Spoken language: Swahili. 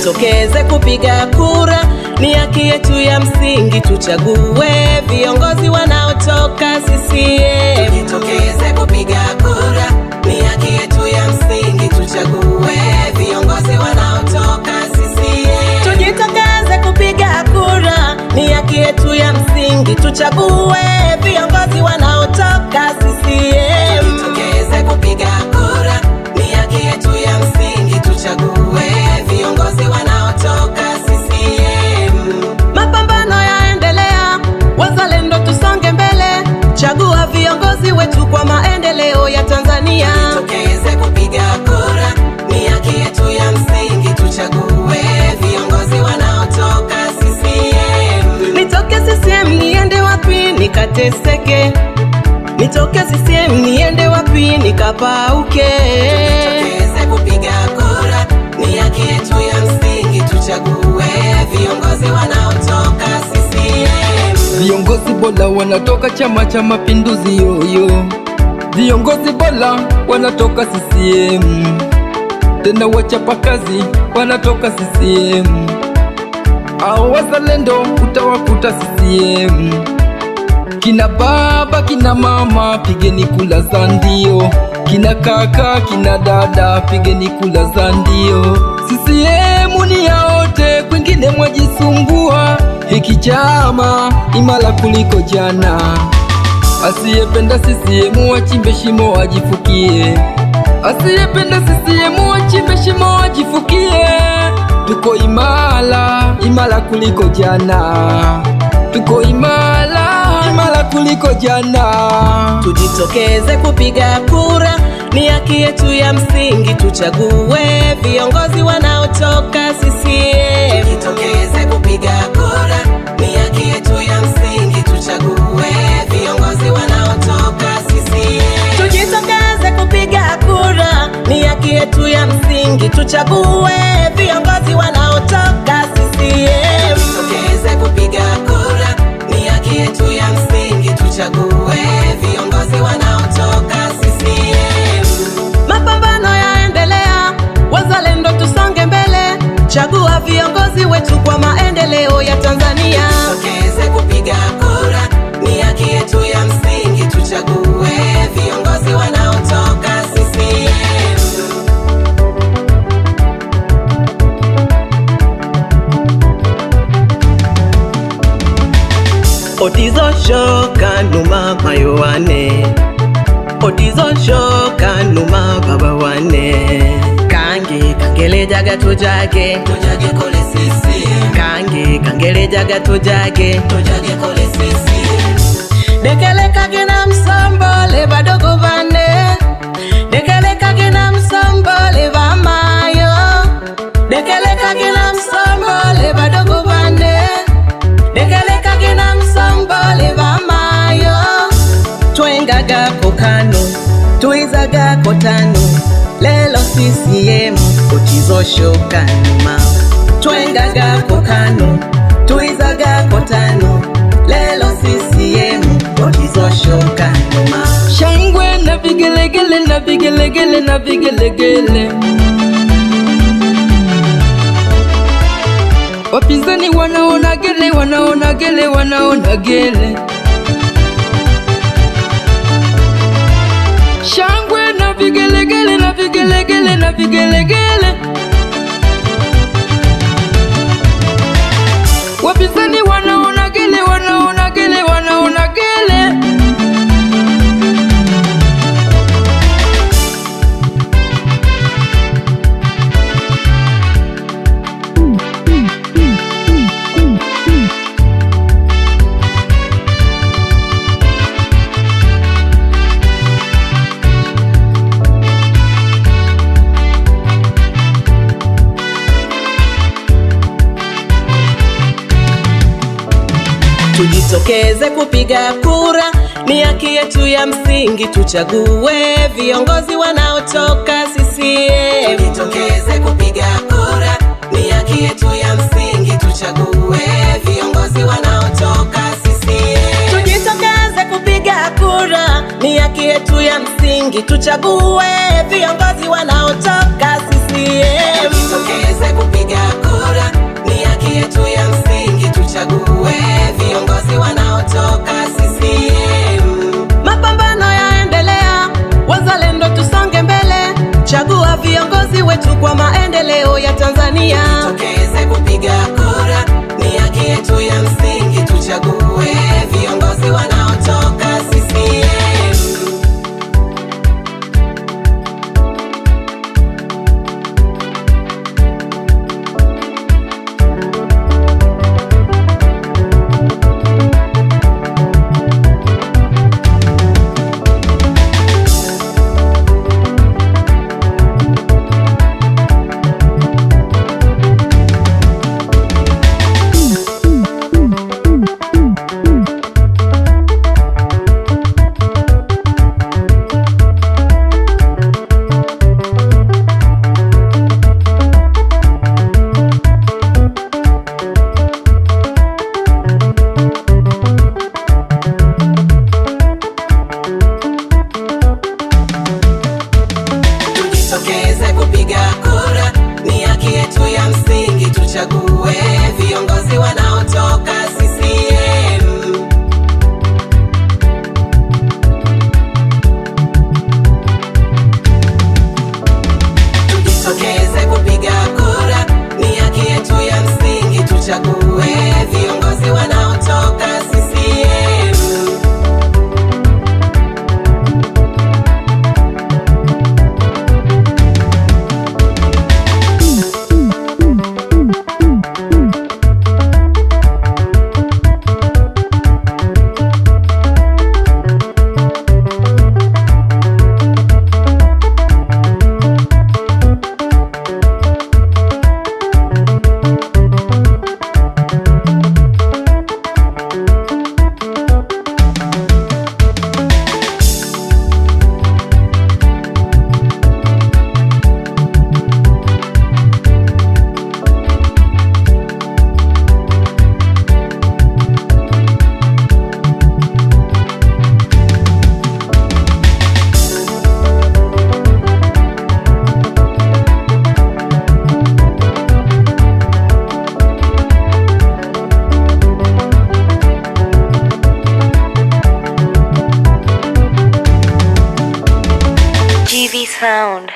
Tujitokeze kupiga kura, ni haki yetu ya msingi, tuchague viongozi wanaotoka CCM. Tujitokeze kupiga kura, ni haki yetu ya msingi, tuchague viongozi wanaotoka CCM. Tujitokeze kupiga kura, ni haki yetu ya msingi, tuchague viongozi wanaotoka CCM. Tujitokeze kupiga kura, ni haki yetu ya msingi, tuchague viongozi wanaotoka CCM. Mapambano yaendelea, wazalendo tusonge mbele, chagua viongozi wetu kwa maendeleo ya Tanzania. Tujitokeze kupiga kura, ni haki yetu ya msingi, tuchague viongozi wanaotoka CCM. Nitoke CCM niende wapi nikateseke? Nitoke CCM niende wapi nikapauke? Tujitokeze kupiga kura, ni haki yetu ya msingi, tuchague viongozi wanaotoka CCM. Viongozi bora wanatoka Chama cha Mapinduzi yoyo. Viongozi bora wanatoka CCM. Tena wachapa kazi wanatoka CCM. Hao wazalendo utawakuta CCM. Kina baba kina mama pigeni kula za ndio. Kina kaka kina dada pigeni kula za ndio. CCM ni ya wote, kwingine mwajisumbua. Hiki chama imara kuliko jana. Asiyependa CCM wachimbe shimo wajifukie. Asiyependa CCM wachimbe shimo wajifukie. Tuko imara, imara kuliko jana. Tuko imara, imara kuliko jana. Tujitokeze kupiga kura, ni haki yetu ya msingi, tuchague viongozi wanaotoka CCM. Tujitokeze kupiga kura, ni haki yetu ya msingi, tuchague viongozi wanaotoka CCM. Tujitokeze kupiga kura, ni haki yetu ya msingi, tuchague viongozi wanaotoka CCM. Tujitokeze kupiga kura, ni haki yetu ya msingi, tuchague viongozi wanaotoka CCM. Mapambano yaendelea, wazalendo tusonge mbele, chagua viongozi wetu kwa maendeleo ya Tanzania. Tujitokeze kupiga kura, ni haki yetu ya msingi, tuchague viongozi wanaotoka CCM. Otizo shoka numa mayo wane, otizo shoka numa baba wane. Kange kangele jaga tujage, tujage kole CCM. Kange kangele jaga tujage, tujage kole CCM. Dekele kagina msambole badogo bane, dekele kagina msambole bamayo. Dekele kagina msambole badogo bane, dekele kagina msambole bamayo. Twengaga kokano, tuizaga kotano, lelo CCM otizo shoka numa. Twengaga kokano, tuizaga kotano, lelo CCM otizo shoka numa. Shangwe na vigelegele na vigelegele na vigelegele. Wapinzani wanaona gele, wanaona gele, wanaona gele. Shangwe na vigelegele na vigelegele na vigelegele. Wapinzani wanaona gele, wanaona gele, wanaona gele. Tujitokeze kupiga kura, ni haki yetu ya msingi, tuchague viongozi wanaotoka CCM. Tujitokeze kupiga kura, ni haki yetu ya msingi, tuchague viongozi wanaotoka CCM. Tujitokeze kupiga kura, ni haki yetu ya msingi, tuchague viongozi wanaotoka CCM. Tujitokeze kupiga kura. tu kwa maendeleo ya Tanzania. Tujitokeze kupiga kura, ni haki yetu ya msingi, tuchague viongozi wanaotoka CCM. Tujitokeze kupiga kura, ni haki yetu ya msingi, tuchague viongozi wanaotoka CCM. Tujitokeze kupiga kura, ni haki yetu ya msingi, tuchague viongozi wanaotoka CCM. GV Sound.